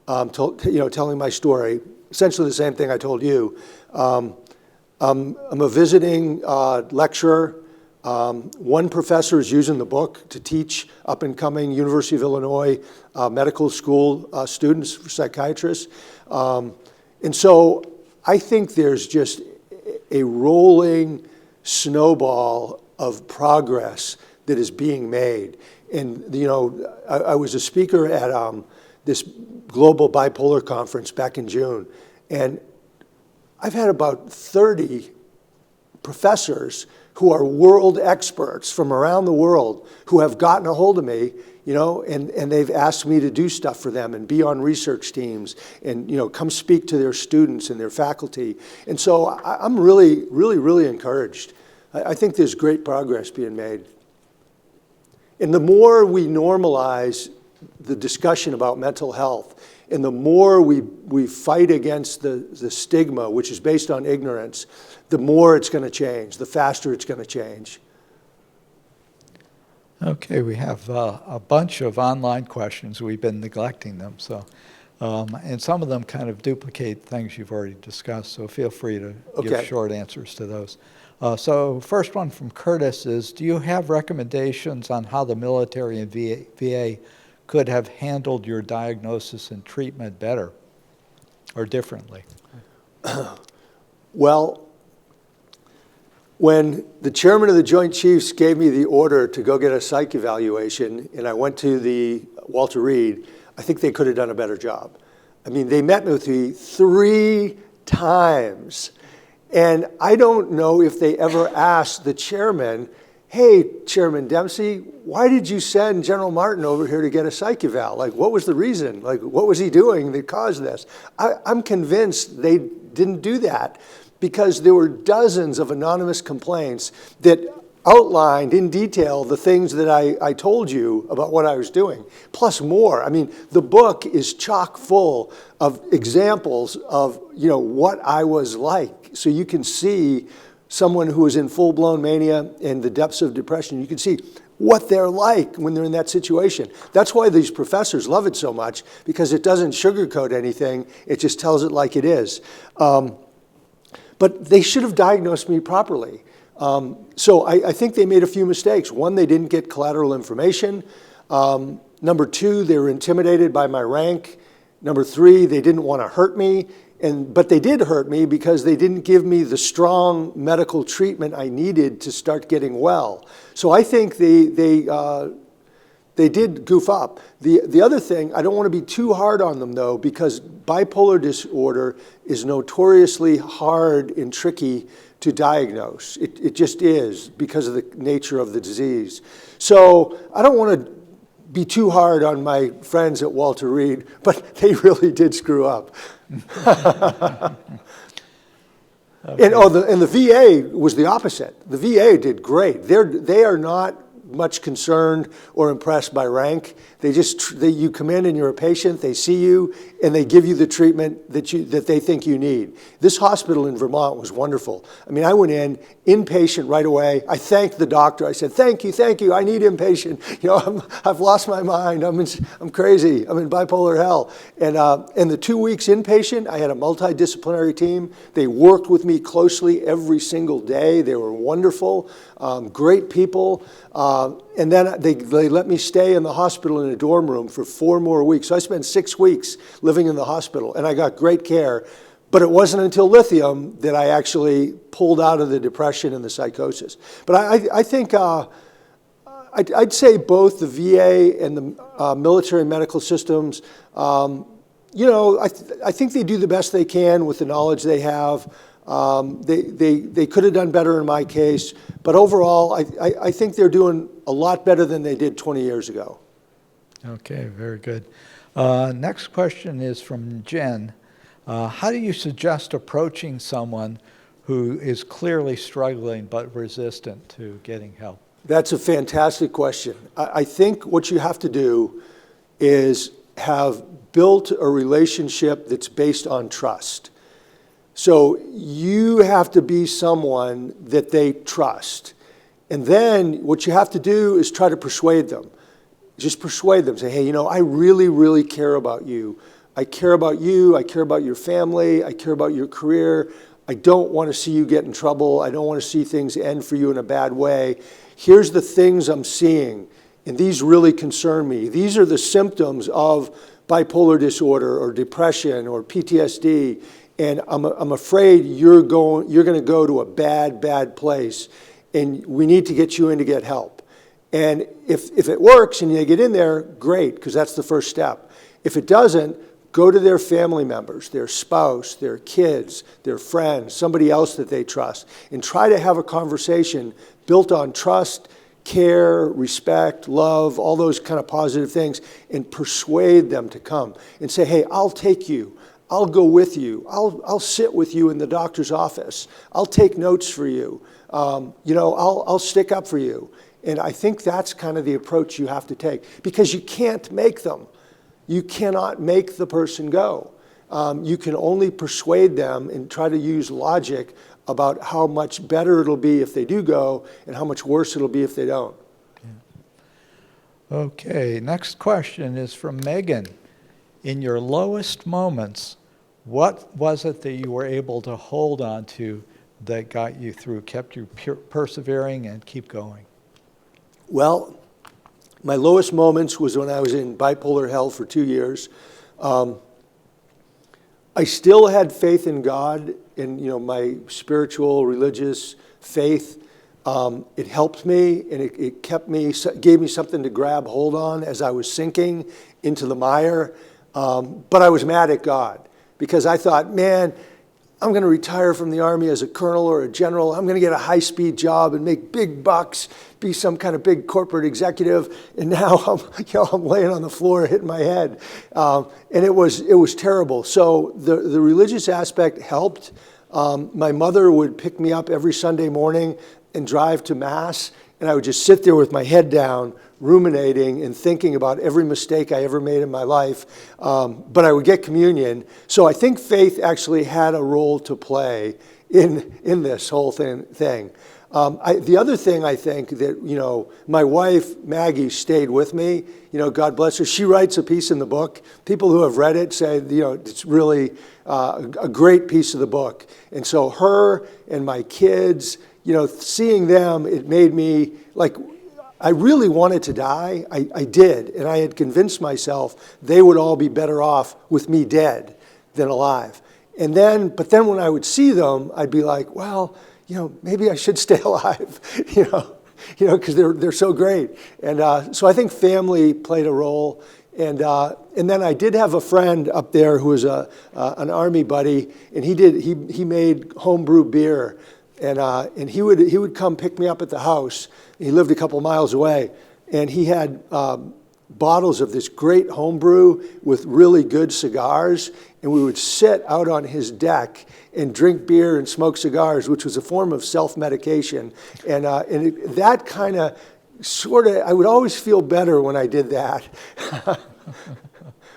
telling my story, essentially the same thing I told you. I'm a visiting lecturer. One professor is using the book to teach up-and-coming University of Illinois medical school students for psychiatrists. And so I think there's just a rolling snowball of progress that is being made. And, I was a speaker at this global bipolar conference back in June, and I've had about 30 professors who are world experts from around the world who have gotten a hold of me, and they've asked me to do stuff for them and be on research teams and, come speak to their students and their faculty. And so I'm really, really, really encouraged. I think there's great progress being made. And the more we normalize the discussion about mental health, and the more we fight against the stigma, which is based on ignorance, the more it's going to change, the faster it's going to change. Okay, we have a bunch of online questions. We've been neglecting them, so and some of them kind of duplicate things you've already discussed, so feel free to give short answers to those. So first one from Curtis is, do you have recommendations on how the military and VA could have handled your diagnosis and treatment better or differently? Well, when the chairman of the Joint Chiefs gave me the order to go get a psych evaluation and I went to the Walter Reed, I think they could have done a better job. I mean, they met with me 3 times. And I don't know if they ever asked the chairman, hey, Chairman Dempsey, why did you send General Martin over here to get a psych eval? Like, what was the reason? Like, what was he doing that caused this? I'm convinced they didn't do that because there were dozens of anonymous complaints that outlined in detail the things that I told you about what I was doing, plus more. I mean, the book is chock full of examples of, what I was like. So you can see someone who is in full-blown mania and the depths of depression. You can see what they're like when they're in that situation. That's why these professors love it so much, because it doesn't sugarcoat anything. It just tells it like it is. But they should have diagnosed me properly. So I think they made a few mistakes. One, they didn't get collateral information. Number 2, they were intimidated by my rank. Number 3, they didn't want to hurt me. But they did hurt me because they didn't give me the strong medical treatment I needed to start getting well. So I think they did goof up. The other thing, I don't want to be too hard on them though, because bipolar disorder is notoriously hard and tricky to diagnose. It just is because of the nature of the disease. So I don't want to be too hard on my friends at Walter Reed, but they really did screw up. Okay. And the VA was the opposite. The VA did great. They are not much concerned or impressed by rank. You come in and you're a patient, they see you, and they give you the treatment that they think you need. This hospital in Vermont was wonderful. I mean, I went in, inpatient right away. I thanked the doctor. I said, thank you, I need inpatient. I've lost my mind. I'm crazy. I'm in bipolar hell. And the 2 weeks inpatient, I had a multidisciplinary team. They worked with me closely every single day. They were wonderful, great people. And then they let me stay in the hospital in a dorm room for 4 more weeks. So I spent 6 weeks living in the hospital, and I got great care. But it wasn't until lithium that I actually pulled out of the depression and the psychosis. But I think I'd say both the VA and the military medical systems I think they do the best they can with the knowledge they have. They could have done better in my case, but overall, I think they're doing a lot better than they did 20 years ago. Okay, very good. Next question is from Jen. How do you suggest approaching someone who is clearly struggling but resistant to getting help? That's a fantastic question. I think what you have to do is have built a relationship that's based on trust. So you have to be someone that they trust. And then what you have to do is try to persuade them. Just persuade them. Say, hey, I really, really care about you. I care about you. I care about your family. I care about your career. I don't want to see you get in trouble. I don't want to see things end for you in a bad way. Here's the things I'm seeing, and these really concern me. These are the symptoms of bipolar disorder or depression or PTSD, and I'm afraid you're going to go to a bad place, and we need to get you in to get help. And if it works and you get in there, great, because that's the first step. If it doesn't, go to their family members, their spouse, their kids, their friends, somebody else that they trust, and try to have a conversation built on trust, care, respect, love, all those kind of positive things, and persuade them to come and say, hey, I'll take you. I'll go with you. I'll sit with you in the doctor's office. I'll take notes for you. I'll stick up for you. And I think that's kind of the approach you have to take, because you can't make them. You cannot make the person go. You can only persuade them and try to use logic about how much better it'll be if they do go and how much worse it'll be if they don't. Okay, next question is from Megan. In your lowest moments, what was it that you were able to hold on to that got you through, kept you persevering and keep going? Well, my lowest moments was when I was in bipolar hell for 2 years. I still had faith in God and my spiritual, religious faith. It helped me, and it kept me, gave me something to grab hold on as I was sinking into the mire. But I was mad at God, because I thought, man, I'm going to retire from the Army as a colonel or a general. I'm going to get a high-speed job and make big bucks, be some kind of big corporate executive. And now I'm laying on the floor hitting my head. And it was terrible. So the religious aspect helped. My mother would pick me up every Sunday morning and drive to Mass. And I would just sit there with my head down, ruminating and thinking about every mistake I ever made in my life. But I would get communion. So I think faith actually had a role to play in this whole thing. The other thing I think that, my wife, Maggie, stayed with me. God bless her. She writes a piece in the book. People who have read it say, it's really a great piece of the book. And so her and my kids, seeing them, it made me I really wanted to die. I did. And I had convinced myself they would all be better off with me dead than alive. But then when I would see them, I'd be like, well, maybe I should stay alive, because they're so great. And so I think family played a role. And then I did have a friend up there who was an Army buddy, and he made homebrew beer. And he would come pick me up at the house. He lived a couple miles away, and he had bottles of this great homebrew with really good cigars, and we would sit out on his deck and drink beer and smoke cigars, which was a form of self-medication. And that kind of I would always feel better when I did that,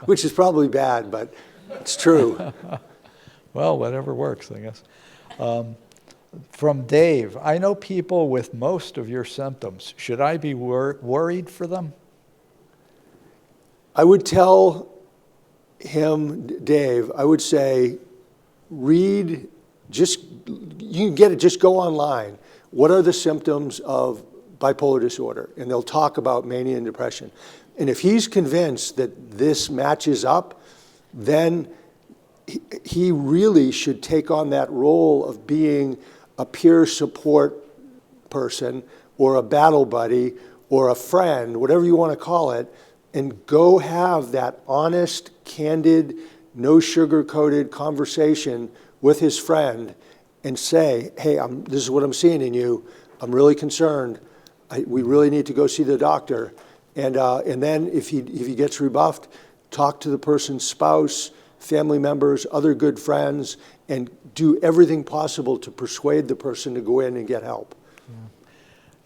which is probably bad, but it's true. Well, whatever works, I guess. From Dave, I know people with most of your symptoms. Should I be worried for them? I would tell him, Dave, I would say, you can get it, just go online. What are the symptoms of bipolar disorder? And they'll talk about mania and depression. And if he's convinced that this matches up, then he really should take on that role of being a peer support person or a battle buddy or a friend, whatever you want to call it, and go have that honest, candid no sugar-coated conversation with his friend and say, hey, this is what I'm seeing in you. I'm really concerned. We really need to go see the doctor. And then if he gets rebuffed, talk to the person's spouse, family members, other good friends, and do everything possible to persuade the person to go in and get help.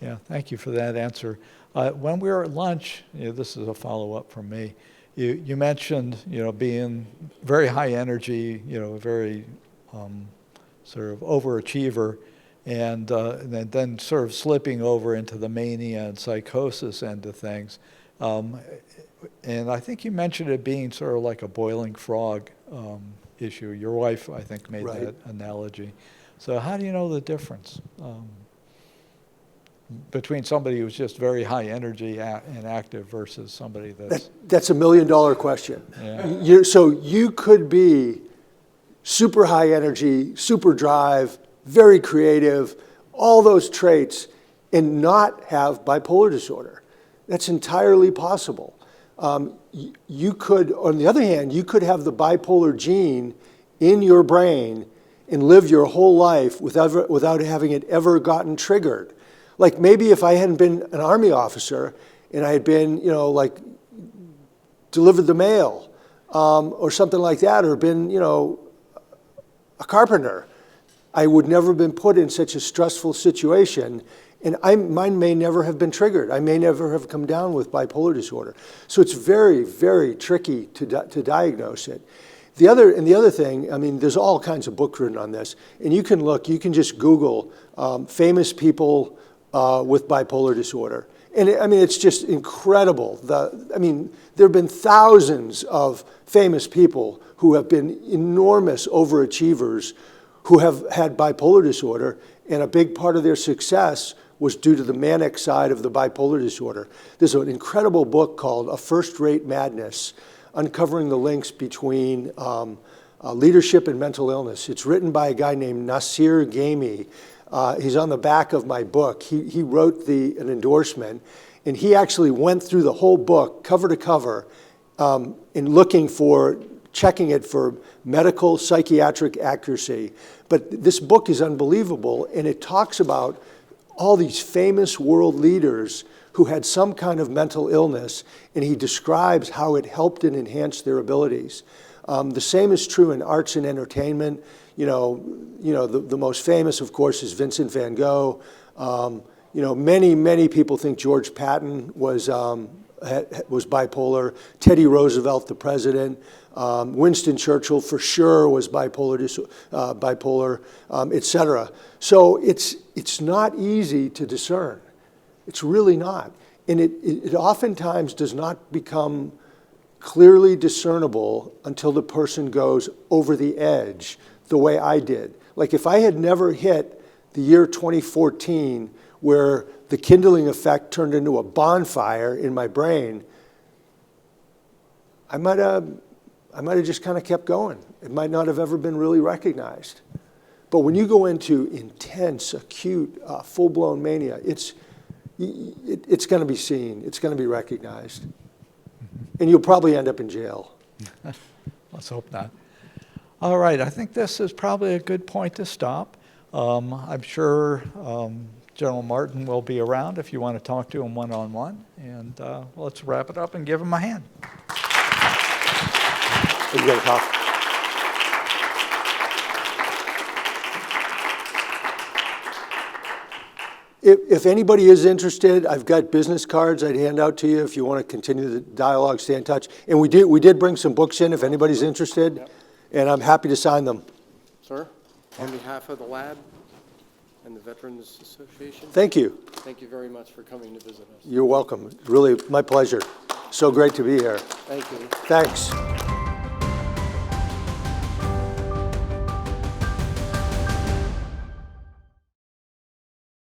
Yeah, thank you for that answer. When we were at lunch, this is a follow-up from me. You mentioned, being very high energy, very sort of overachiever, and then sort of slipping over into the mania and psychosis end of things. And I think you mentioned it being sort of like a boiling frog issue. Your wife, I think, made Right. that analogy. So how do you know the difference between somebody who's just very high energy and active versus somebody That's $1 million question. Yeah. So you could be super high energy, super drive, very creative, all those traits, and not have bipolar disorder. That's entirely possible. You could, on the other hand, you could have the bipolar gene in your brain and live your whole life without having it ever gotten triggered. Like maybe if I hadn't been an Army officer and I had been, like delivered the mail or something like that, or been, a carpenter, I would never have been put in such a stressful situation, and mine may never have been triggered. I may never have come down with bipolar disorder. So it's very, very tricky to diagnose it. The other thing, there's all kinds of books written on this, and you can just Google famous people with bipolar disorder. And it's just incredible. There have been thousands of famous people who have been enormous overachievers who have had bipolar disorder, and a big part of their success was due to the manic side of the bipolar disorder. There's an incredible book called A First-Rate Madness, uncovering the links between leadership and mental illness. It's written by a guy named Nasir Ghaemi. He's on the back of my book. He wrote an endorsement, and he actually went through the whole book, cover to cover, in checking it for medical, psychiatric accuracy. But this book is unbelievable, and it talks about all these famous world leaders who had some kind of mental illness, and he describes how it helped and enhanced their abilities. The same is true in arts and entertainment. The most famous, of course, is Vincent van Gogh. Many people think George Patton was bipolar. Teddy Roosevelt, the president. Winston Churchill, for sure, was bipolar, et cetera. So it's not easy to discern. It's really not. And it oftentimes does not become clearly discernible until the person goes over the edge, the way I did. Like if I had never hit the year 2014, where the kindling effect turned into a bonfire in my brain, I might have just kind of kept going. It might not have ever been really recognized. But when you go into intense, acute, full-blown mania, it's going to be seen. It's going to be recognized. And you'll probably end up in jail. Let's hope not. All right, I think this is probably a good point to stop. I'm sure General Martin will be around if you want to talk to him one-on-one. And let's wrap it up and give him a hand. You got to talk. If anybody is interested, I've got business cards I'd hand out to you if you want to continue the dialogue, stay in touch. And we did bring some books in if anybody's interested, Yep. and I'm happy to sign them. Sir, on behalf of the lab and the Veterans Association, Thank you. thank you very much for coming to visit us. You're welcome. Really, my pleasure. So great to be here. Thank you. Thanks.